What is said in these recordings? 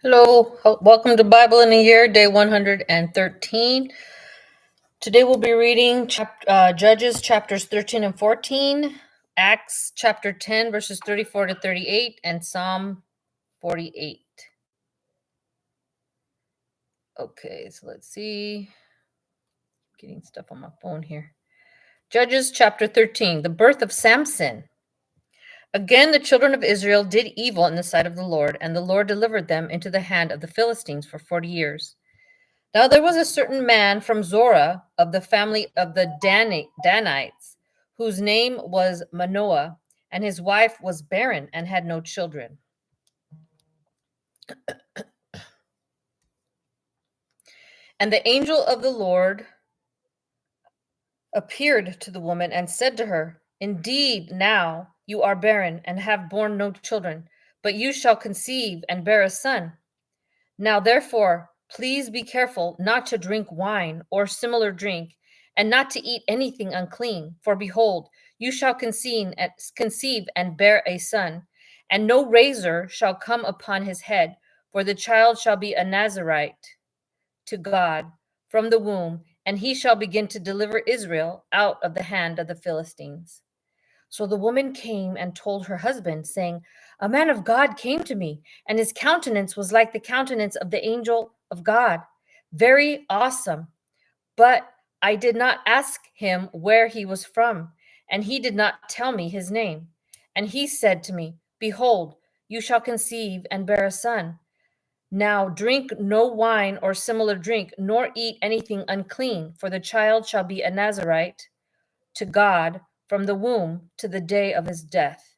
Hello, welcome to Bible in a Year, day 113. Today we'll be reading Judges chapters 13 and 14, Acts chapter 10, verses 34 to 38, and Psalm 48. Okay, so let's see. Getting stuff on my phone here. Judges chapter 13, the birth of Samson. Again, the children of Israel did evil in the sight of the Lord, and the Lord delivered them into the hand of the Philistines for 40 years. Now there was a certain man from Zorah of the family of the Danites, whose name was Manoah, and his wife was barren and had no children. And the angel of the Lord appeared to the woman and said to her, "Indeed, now you are barren and have borne no children, but you shall conceive and bear a son. Now, therefore, please be careful not to drink wine or similar drink, and not to eat anything unclean. For behold, you shall conceive and bear a son, and no razor shall come upon his head, for the child shall be a Nazarite to God from the womb, and he shall begin to deliver Israel out of the hand of the Philistines." So the woman came and told her husband, saying, "A man of God came to me, and his countenance was like the countenance of the angel of God, very awesome. But I did not ask him where he was from, and he did not tell me his name. And he said to me, Behold, you shall conceive and bear a son. Now drink no wine or similar drink, nor eat anything unclean, for the child shall be a Nazarite to God from the womb to the day of his death."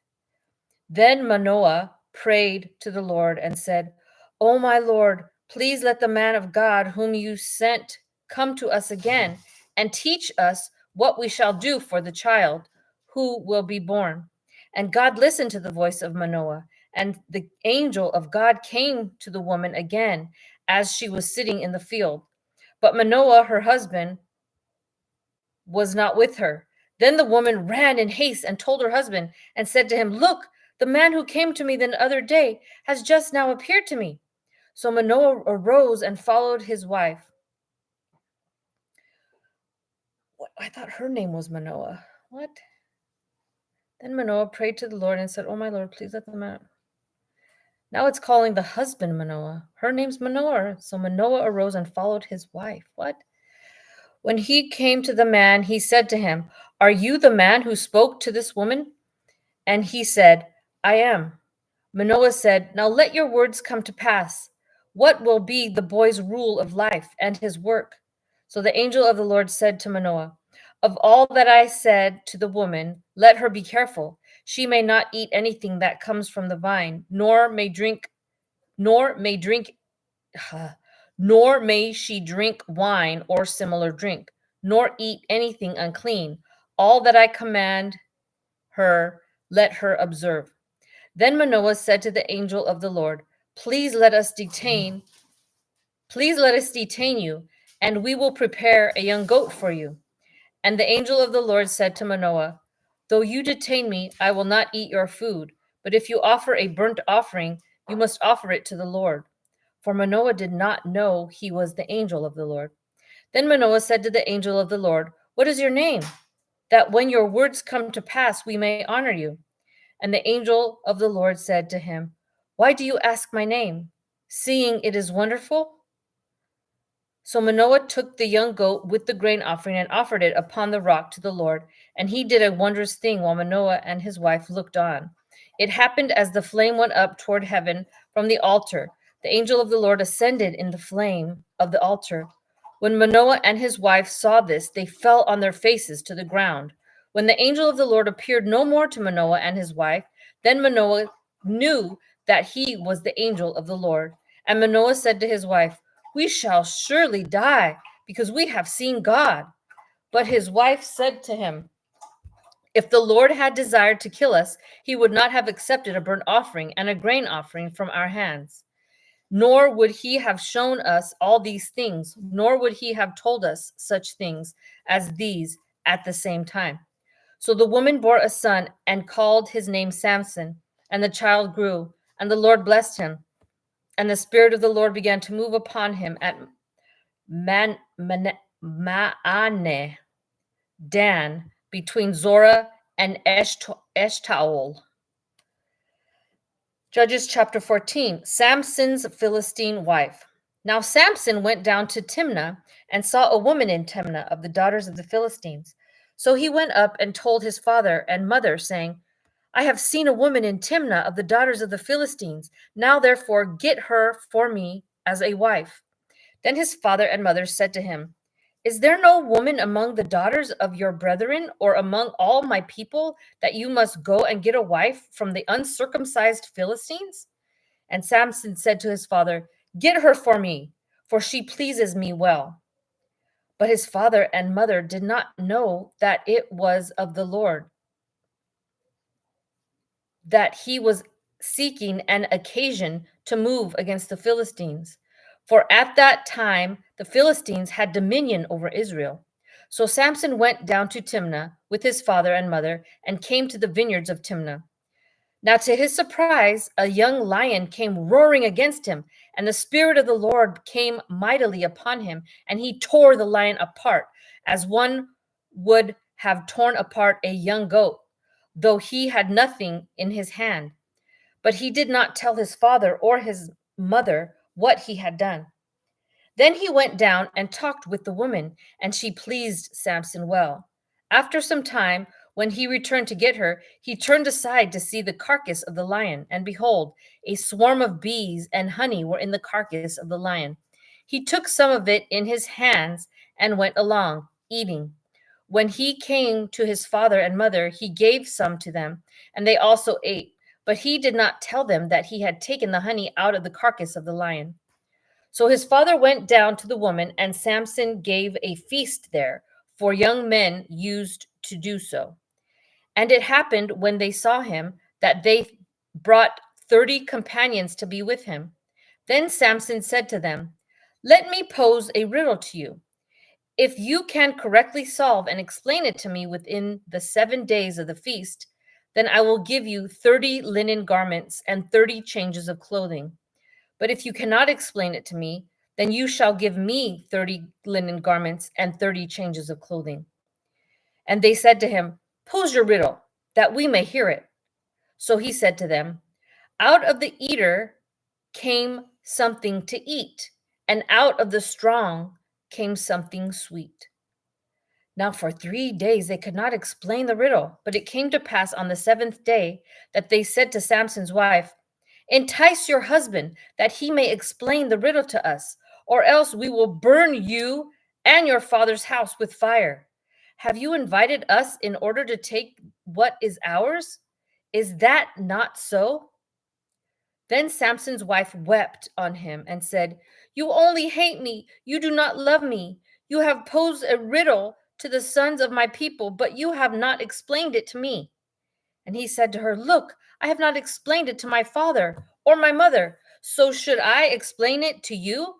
Then Manoah prayed to the Lord and said, "O my Lord, please let the man of God whom you sent come to us again and teach us what we shall do for the child who will be born." And God listened to the voice of Manoah, and the angel of God came to the woman again as she was sitting in the field. But Manoah, her husband, was not with her. Then the woman ran in haste and told her husband and said to him, "Look, the man who came to me the other day has just now appeared to me." So Manoah arose and followed his wife. I thought her name was Manoah. What? Then Manoah prayed to the Lord and said, "Oh my Lord, please let them out." Now it's calling the husband Manoah. Her name's Manoah. So Manoah arose and followed his wife. What? When he came to the man, he said to him, "Are you the man who spoke to this woman?" And he said, "I am." Manoah said, "Now let your words come to pass. What will be the boy's rule of life and his work?" So the angel of the Lord said to Manoah, "Of all that I said to the woman, let her be careful. She may not eat anything that comes from the vine, nor may drink, nor may she drink wine or similar drink, nor eat anything unclean. All that I command her, let her observe." Then Manoah said to the angel of the Lord, Please let us detain you, and we will prepare a young goat for you." And the angel of the Lord said to Manoah, "Though you detain me, I will not eat your food, but if you offer a burnt offering, you must offer it to the Lord." For Manoah did not know he was the angel of the Lord. Then Manoah said to the angel of the Lord, "What is your name? That when your words come to pass, we may honor you." And the angel of the Lord said to him, "Why do you ask my name, seeing it is wonderful?" So Manoah took the young goat with the grain offering and offered it upon the rock to the Lord. And he did a wondrous thing while Manoah and his wife looked on. It happened as the flame went up toward heaven from the altar. The angel of the Lord ascended in the flame of the altar. When Manoah and his wife saw this, they fell on their faces to the ground. When the angel of the Lord appeared no more to Manoah and his wife, then Manoah knew that he was the angel of the Lord. And Manoah said to his wife, "We shall surely die, because we have seen God." But his wife said to him, "If the Lord had desired to kill us, he would not have accepted a burnt offering and a grain offering from our hands. Nor would he have shown us all these things, nor would he have told us such things as these at the same time." So the woman bore a son and called his name Samson, and the child grew, and the Lord blessed him. And the Spirit of the Lord began to move upon him at Maaneh, Dan, between Zorah and Eshtaol. Judges chapter 14, Samson's Philistine wife. Now Samson went down to Timnah and saw a woman in Timnah of the daughters of the Philistines. So he went up and told his father and mother, saying, I have seen a woman in Timnah of the daughters of the Philistines. Now therefore get her for me as a wife. Then his father and mother said to him, Is there no woman among the daughters of your brethren or among all my people that you must go and get a wife from the uncircumcised Philistines? And Samson said to his father, Get her for me, for she pleases me well. But his father and mother did not know that it was of the Lord, that he was seeking an occasion to move against the Philistines. For at that time, the Philistines had dominion over Israel. So Samson went down to Timnah with his father and mother and came to the vineyards of Timnah. Now, to his surprise, a young lion came roaring against him, and the Spirit of the Lord came mightily upon him, and he tore the lion apart, as one would have torn apart a young goat, though he had nothing in his hand. But he did not tell his father or his mother what he had done. Then he went down and talked with the woman, and she pleased Samson well. After some time, when he returned to get her, he turned aside to see the carcass of the lion, and behold, a swarm of bees and honey were in the carcass of the lion. He took some of it in his hands and went along, eating. When he came to his father and mother, he gave some to them, and they also ate. But he did not tell them that he had taken the honey out of the carcass of the lion. So his father went down to the woman, and Samson gave a feast there, for young men used to do so. And it happened when they saw him that they brought 30 companions to be with him. Then Samson said to them, Let me pose a riddle to you. If you can correctly solve and explain it to me within the 7 days of the feast, then I will give you 30 linen garments and 30 changes of clothing. But if you cannot explain it to me, then you shall give me 30 linen garments and 30 changes of clothing. And they said to him, Pose your riddle, that we may hear it. So he said to them, Out of the eater came something to eat, and out of the strong came something sweet. Now for 3 days they could not explain the riddle, but it came to pass on the 7th day that they said to Samson's wife, Entice your husband, that he may explain the riddle to us, or else we will burn you and your father's house with fire. Have you invited us in order to take what is ours? Is that not so? Then Samson's wife wept on him and said, You only hate me. You do not love me. You have posed a riddle to the sons of my people, but you have not explained it to me. And he said to her, Look, I have not explained it to my father or my mother. So should I explain it to you?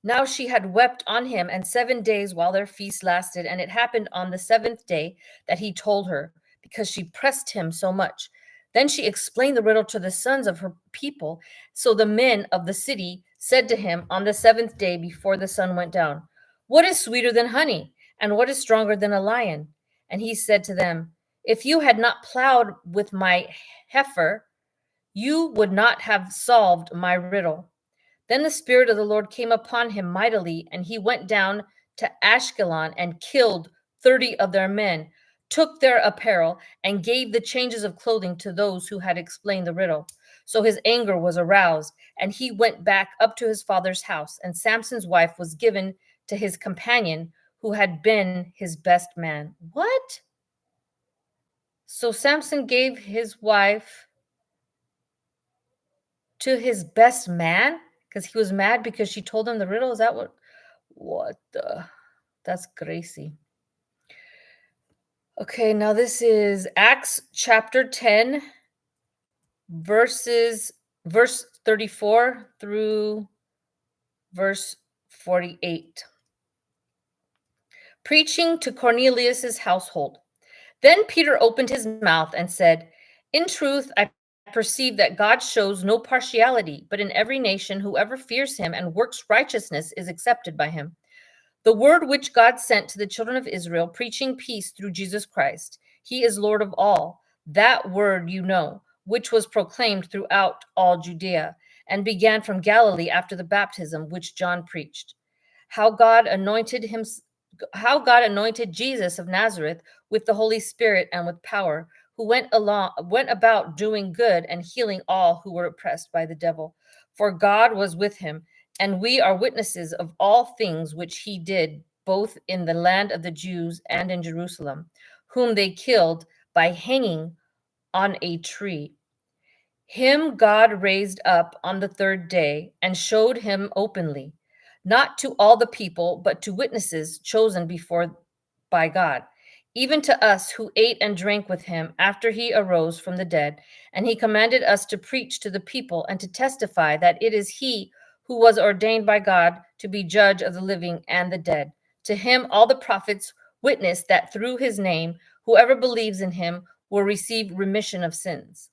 Now she had wept on him, and 7 days while their feast lasted. And it happened on the 7th day that he told her, because she pressed him so much. Then she explained the riddle to the sons of her people. So the men of the city said to him on the 7th day before the sun went down, What is sweeter than honey? And what is stronger than a lion? And he said to them, If you had not plowed with my heifer, you would not have solved my riddle. Then the Spirit of the Lord came upon him mightily, and he went down to Ashkelon and killed 30 of their men, took their apparel, and gave the changes of clothing to those who had explained the riddle. So his anger was aroused, and he went back up to his father's house, and Samson's wife was given to his companion, who had been his best man. What? So Samson gave his wife to his best man because he was mad because she told him the riddle? Is that what the? That's crazy. Okay, now this is Acts chapter 10, verse 34 through verse 48. Preaching to Cornelius's household. Then Peter opened his mouth and said, In truth, I perceive that God shows no partiality, but in every nation, whoever fears him and works righteousness is accepted by him. The word which God sent to the children of Israel, preaching peace through Jesus Christ, he is Lord of all. That word you know, which was proclaimed throughout all Judea, and began from Galilee after the baptism which John preached. How God anointed him, how God anointed Jesus of Nazareth with the Holy Spirit and with power, who went about doing good and healing all who were oppressed by the devil. For God was with him, and we are witnesses of all things which he did, both in the land of the Jews and in Jerusalem, whom they killed by hanging on a tree. Him God raised up on the third day and showed him openly, not to all the people, but to witnesses chosen before by God, even to us who ate and drank with him after he arose from the dead. And he commanded us to preach to the people and to testify that it is he who was ordained by God to be judge of the living and the dead. To him all the prophets witness that through his name, whoever believes in him will receive remission of sins.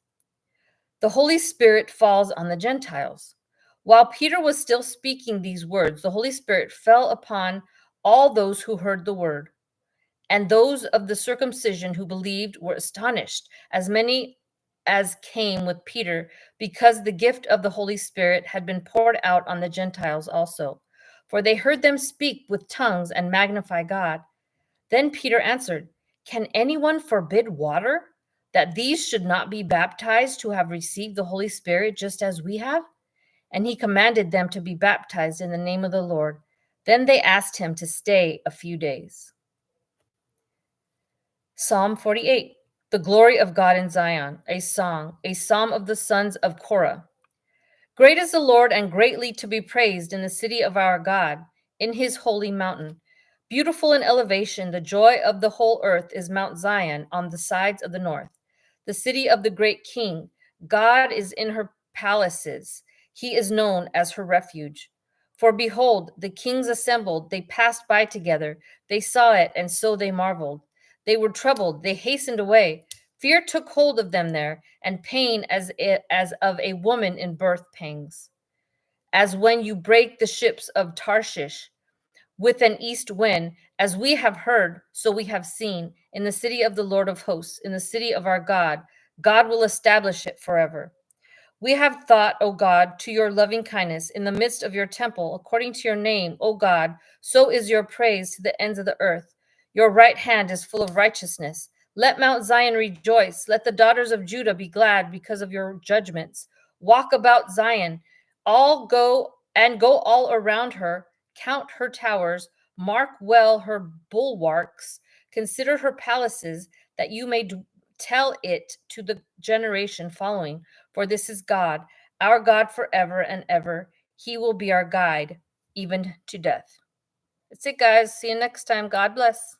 The Holy Spirit falls on the Gentiles. While Peter was still speaking these words, the Holy Spirit fell upon all those who heard the word. And those of the circumcision who believed were astonished, as many as came with Peter, because the gift of the Holy Spirit had been poured out on the Gentiles also. For they heard them speak with tongues and magnify God. Then Peter answered, Can anyone forbid water, that these should not be baptized who have received the Holy Spirit just as we have? And he commanded them to be baptized in the name of the Lord. Then they asked him to stay a few days. Psalm 48, the glory of God in Zion, a song, a psalm of the sons of Korah. Great is the Lord and greatly to be praised in the city of our God, in his holy mountain. Beautiful in elevation, the joy of the whole earth is Mount Zion on the sides of the north, the city of the great king. God is in her palaces. He is known as her refuge. For behold, the kings assembled, they passed by together. They saw it, and so they marveled. They were troubled, they hastened away. Fear took hold of them there, and pain as of a woman in birth pangs. As when you break the ships of Tarshish with an east wind, as we have heard, so we have seen, in the city of the Lord of hosts, in the city of our God. God will establish it forever. We have thought, O God, to your loving kindness in the midst of your temple, according to your name, O God, so is your praise to the ends of the earth. Your right hand is full of righteousness. Let Mount Zion rejoice. Let the daughters of Judah be glad because of your judgments. Walk about Zion, go all around her, count her towers, mark well her bulwarks, consider her palaces, that you may tell it to the generation following. For this is God, our God forever and ever. He will be our guide, even to death. That's it, guys. See you next time. God bless.